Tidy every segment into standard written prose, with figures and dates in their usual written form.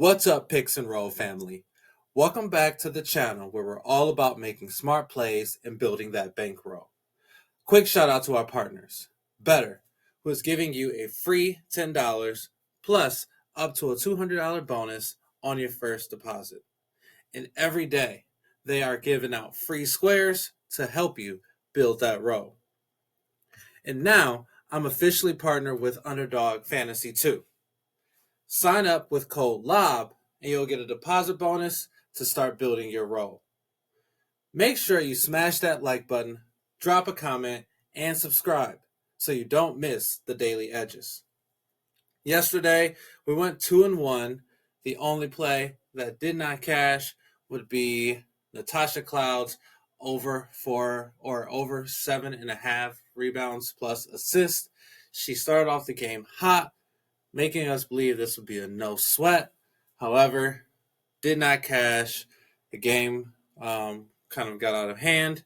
What's up, Picks and Roll family? Welcome back to the channel where we're all about making smart plays and building that bankroll. Quick shout out to our partners, Betr, who is giving you a free $10 plus up to a $200 bonus on your first deposit. And every day, they are giving out free squares to help you build that roll. And now, I'm officially partnered with Underdog Fantasy 2. Sign up with code LOB and you'll get a deposit bonus to start building your roll. Make sure you smash that like button, drop a comment, and subscribe so you don't miss the daily edges. Yesterday, we went 2-1. The only play that did not cash would be Natasha Cloud's over 7.5 rebounds plus assists. She started off the game hot, making us believe this would be a no sweat. However, did not cash. The game kind of got out of hand,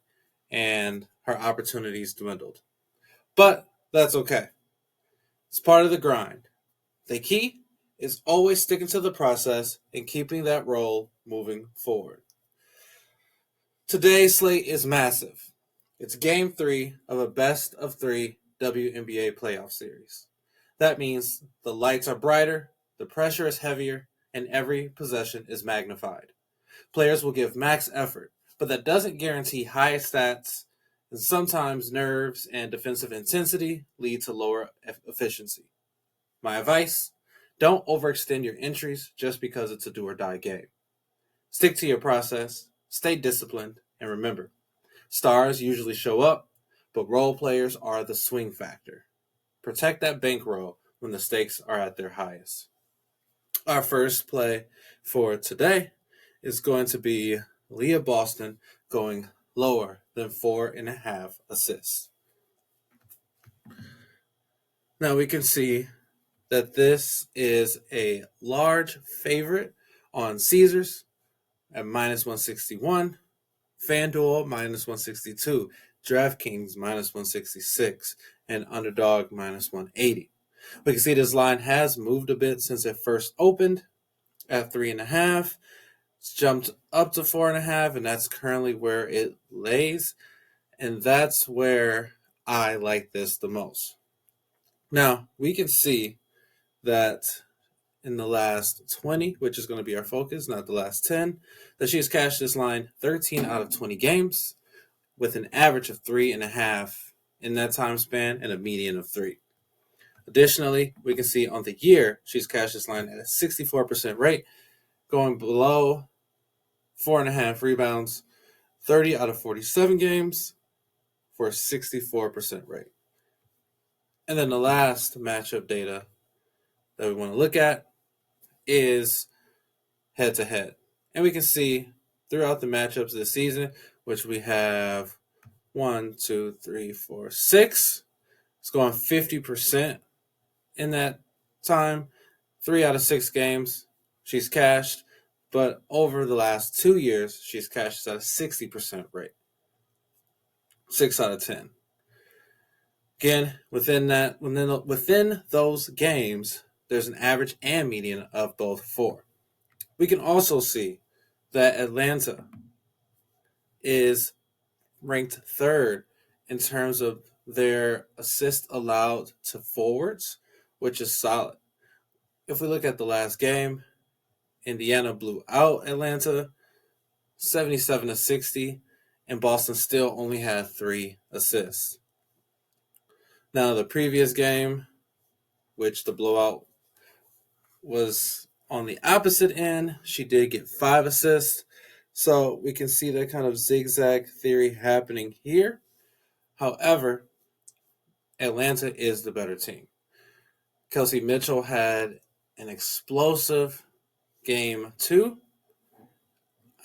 and her opportunities dwindled. But that's okay. It's part of the grind. The key is always sticking to the process and keeping that roll moving forward. Today's slate is massive. It's Game 3 of a best-of-3 WNBA playoff series. That means the lights are brighter, the pressure is heavier, and every possession is magnified. Players will give max effort, but that doesn't guarantee high stats, and sometimes nerves and defensive intensity lead to lower efficiency. My advice, don't overextend your entries just because it's a do-or-die game. Stick to your process, stay disciplined, and remember, stars usually show up, but role players are the swing factor. Protect that bankroll when the stakes are at their highest. Our first play for today is going to be Leah Boston going lower than 4.5 assists. Now we can see that this is a large favorite on Caesars at minus 161, FanDuel minus 162, DraftKings minus 166, and Underdog minus 180. We can see this line has moved a bit since it first opened at 3.5. It's jumped up to 4.5, and that's currently where it lays. And that's where I like this the most. Now, we can see that in the last 20, which is going to be our focus, not the last 10, that she has cashed this line 13 out of 20 games with an average of 3.5 in that time span and a median of 3. Additionally, we can see on the year, she's cashed this line at a 64% rate, going below 4.5 rebounds, 30 out of 47 games for a 64% rate. And then the last matchup data that we want to look at is head-to-head. And we can see throughout the matchups this season, which we have 1, 2, 3, 4, 6. It's going 50% in that time. 3 out of 6 games she's cashed. But over the last 2 years, she's cashed at a 60% rate. 6 out of 10. Again, within those games, there's an average and median of both 4. We can also see that Atlanta is ranked 3rd in terms of their assist allowed to forwards, which is solid. If we look at the last game, Indiana blew out Atlanta 77-60, and Boston still only had 3 assists. Now, the previous game, which the blowout was on the opposite end, she did get 5 assists. So we can see that kind of zigzag theory happening here. However, Atlanta is the better team. Kelsey Mitchell had an explosive game 2.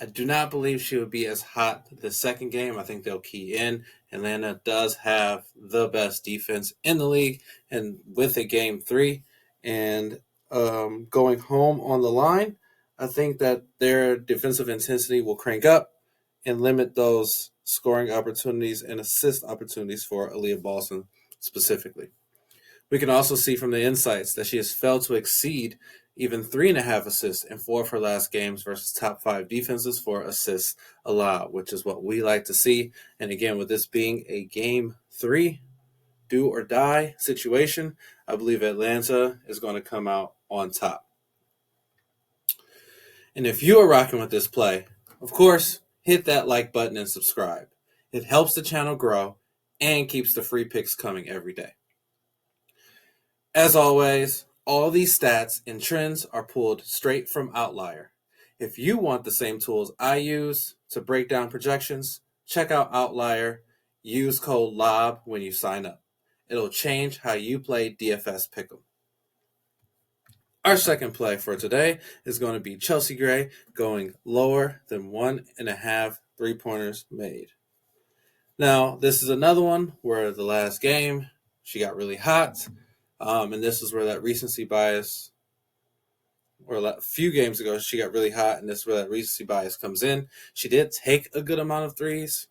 I do not believe she would be as hot the second game. I think they'll key in. Atlanta does have the best defense in the league, and with a game 3 and going home on the line, I think that their defensive intensity will crank up and limit those scoring opportunities and assist opportunities for Aaliyah Boston specifically. We can also see from the insights that she has failed to exceed even 3.5 assists in 4 of her last games versus top 5 defenses for assists allowed, which is what we like to see. And again, with this being a game 3, do or die situation, I believe Atlanta is going to come out on top. And if you are rocking with this play, of course, hit that like button and subscribe. It helps the channel grow and keeps the free picks coming every day. As always, all these stats and trends are pulled straight from Outlier. If you want the same tools I use to break down projections, check out Outlier. Use code LOB when you sign up. It'll change how you play DFS Pick'em. Our second play for today is going to be Chelsea Gray going lower than 1.5 3-pointers made. Now, this is another one where the last game she got really hot, and this is where that recency bias, or a few games ago she got really hot, and this is where that recency bias comes in. She did take a good amount of threes,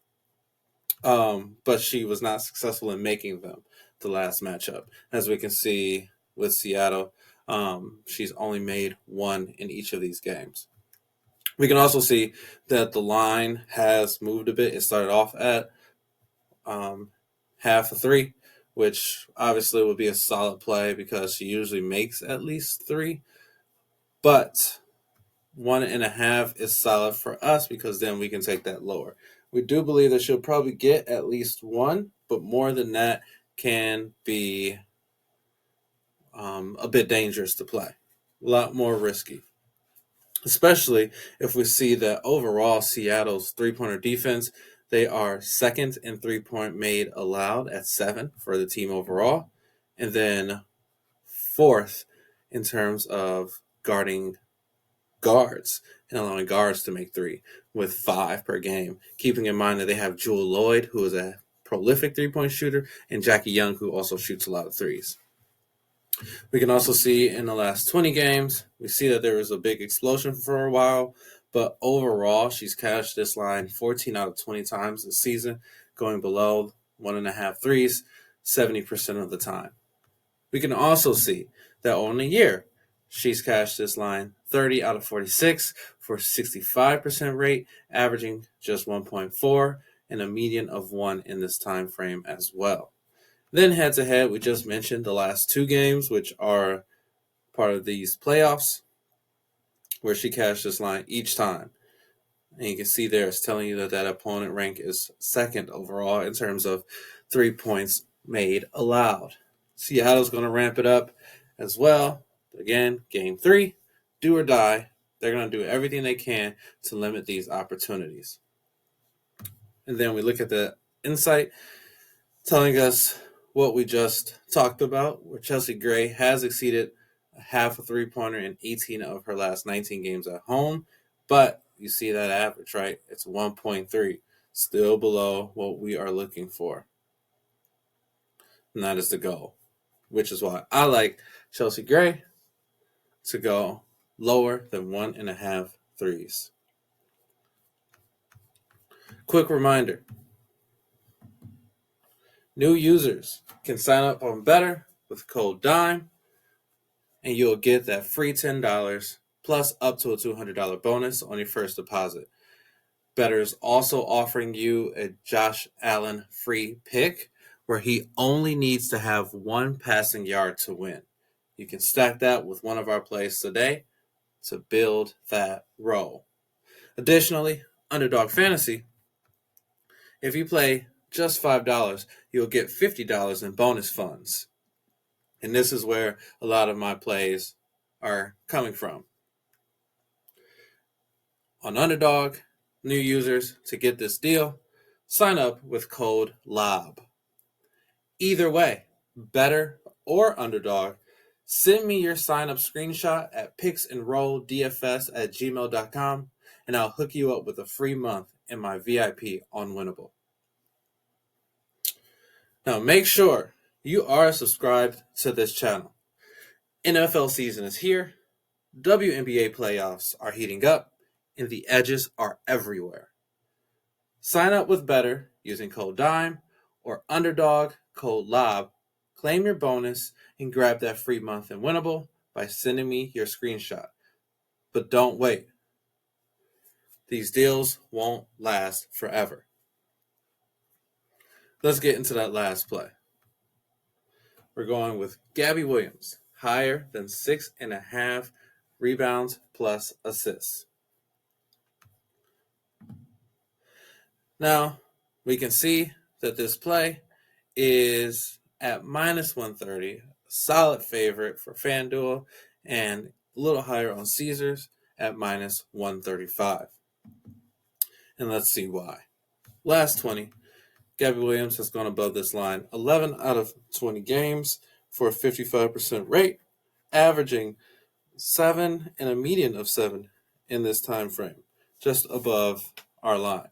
but she was not successful in making them the last matchup. As we can see with Seattle, she's only made one in each of these games. We can also see that the line has moved a bit. It started off at half a 3, which obviously would be a solid play because she usually makes at least 3. But 1.5 is solid for us because then we can take that lower. We do believe that she'll probably get at least 1, but more than that can be a bit dangerous to play. A lot more risky. Especially if we see that overall Seattle's 3-pointer defense, they are second in 3-point made allowed at 7 for the team overall, and then 4th in terms of guarding guards and allowing guards to make 3 with 5 per game, keeping in mind that they have Jewel Lloyd, who is a prolific 3-point shooter, and Jackie Young, who also shoots a lot of threes. We can also see in the last 20 games, we see that there was a big explosion for a while, but overall, she's cashed this line 14 out of 20 times this season, going below 1.5 threes 70% of the time. We can also see that on the year, she's cashed this line 30 out of 46 for 65% rate, averaging just 1.4 and a median of 1 in this time frame as well. Then head-to-head, we just mentioned the last 2 games, which are part of these playoffs, where she cashed this line each time. And you can see there it's telling you that that opponent rank is second overall in terms of 3 points made allowed. Seattle's going to ramp it up as well. Again, game 3, do or die. They're going to do everything they can to limit these opportunities. And then we look at the insight telling us what we just talked about, where Chelsea Gray has exceeded a half a 3-pointer in 18 of her last 19 games at home. But you see that average, right? It's 1.3, still below what we are looking for. And that is the goal, which is why I like Chelsea Gray to go lower than 1.5 threes. Quick reminder. New users can sign up on Betr with code DIME, and you'll get that free $10 plus up to a $200 bonus on your first deposit. Betr is also offering you a Josh Allen free pick where he only needs to have 1 passing yard to win. You can stack that with one of our plays today to build that roll. Additionally, Underdog Fantasy, if you play just $5, you'll get $50 in bonus funds. And this is where a lot of my plays are coming from. On Underdog, new users, to get this deal, sign up with code LOB. Either way, Betr or Underdog, send me your sign-up screenshot at picksandrolldfs@gmail.com, and I'll hook you up with a free month in my VIP on Winnable. Now, make sure you are subscribed to this channel. NFL season is here. WNBA playoffs are heating up, and the edges are everywhere. Sign up with Betr using code DIME or Underdog code LOB. Claim your bonus and grab that free month in Winnable by sending me your screenshot. But don't wait. These deals won't last forever. Let's get into that last play. We're going with Gabby Williams, higher than 6.5 rebounds plus assists. Now, we can see that this play is at minus 130, solid favorite for FanDuel, and a little higher on Caesars at minus 135. And let's see why. Last 20, Gabby Williams has gone above this line 11 out of 20 games for a 55% rate, averaging 7 and a median of 7 in this time frame, just above our line.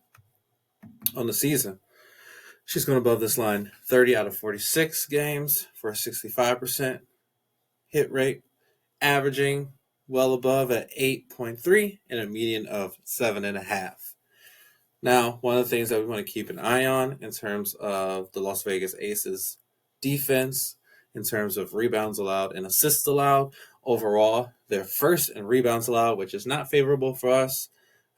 On the season, she's gone above this line 30 out of 46 games for a 65% hit rate, averaging well above at 8.3 and a median of 7.5. Now, one of the things that we want to keep an eye on in terms of the Las Vegas Aces defense, in terms of rebounds allowed and assists allowed, overall, they're first in rebounds allowed, which is not favorable for us,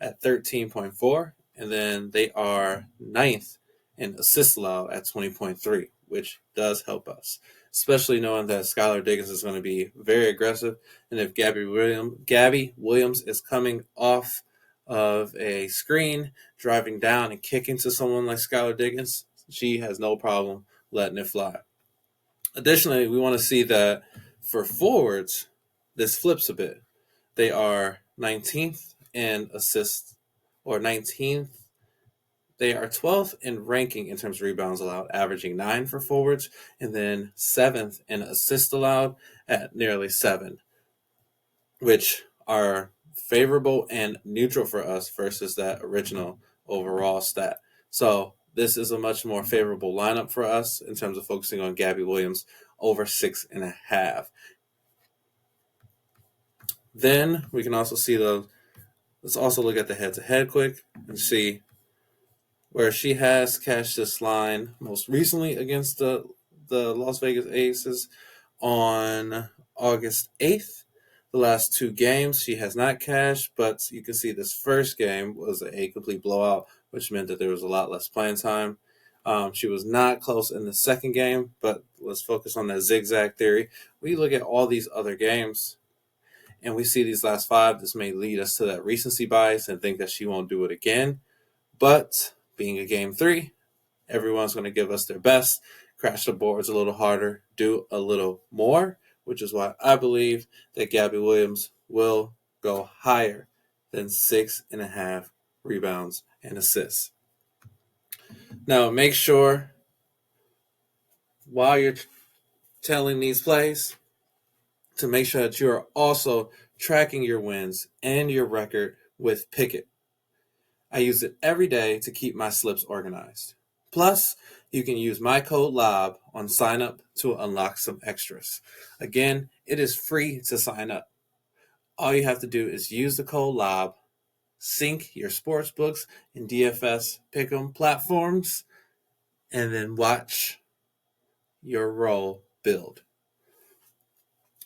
at 13.4, and then they are ninth in assists allowed at 20.3, which does help us, especially knowing that Skylar Diggins is going to be very aggressive, and if Gabby Williams is coming off of a screen, driving down and kicking to someone like Skylar Diggins, she has no problem letting it fly. Additionally, we want to see that for forwards, this flips a bit. They are 19th in assists, or 19th. They are 12th in ranking in terms of rebounds allowed, averaging 9 for forwards, and then 7th in assists allowed at nearly 7, which are favorable and neutral for us versus that original overall stat. So this is a much more favorable lineup for us in terms of focusing on Gabby Williams over 6.5. Then we can also see let's also look at the head-to-head quick and see where she has cashed this line most recently against the Las Vegas Aces on August 8th. The last 2 games she has not cashed, but you can see this first game was a complete blowout, which meant that there was a lot less playing time. She was not close in the second game, but let's focus on that zigzag theory. We look at all these other games, and we see these last 5. This may lead us to that recency bias and think that she won't do it again. But being a game 3, everyone's going to give us their best, crash the boards a little harder, do a little more, which is why I believe that Gabby Williams will go higher than 6.5 rebounds and assists. Now, make sure while you're telling these plays to make sure that you are also tracking your wins and your record with Pikkit. I use it every day to keep my slips organized. Plus, you can use my code LOB on sign up to unlock some extras. Again, it is free to sign up. All you have to do is use the code LOB, sync your sportsbooks and DFS pick'em platforms, and then watch your roll build.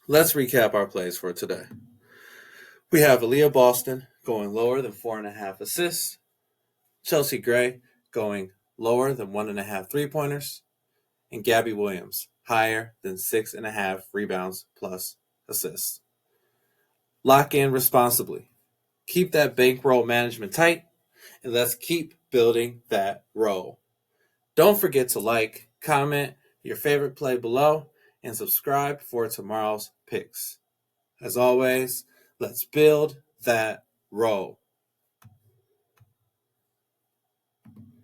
Let's recap our plays for today. We have Aaliyah Boston going lower than 4.5 assists, Chelsea Gray going lower than 1.5 3-pointers, and Gabby Williams higher than 6.5 rebounds plus assists. Lock in responsibly. Keep that bankroll management tight, and let's keep building that roll. Don't forget to like, comment your favorite play below, and subscribe for tomorrow's picks. As always, let's build that roll.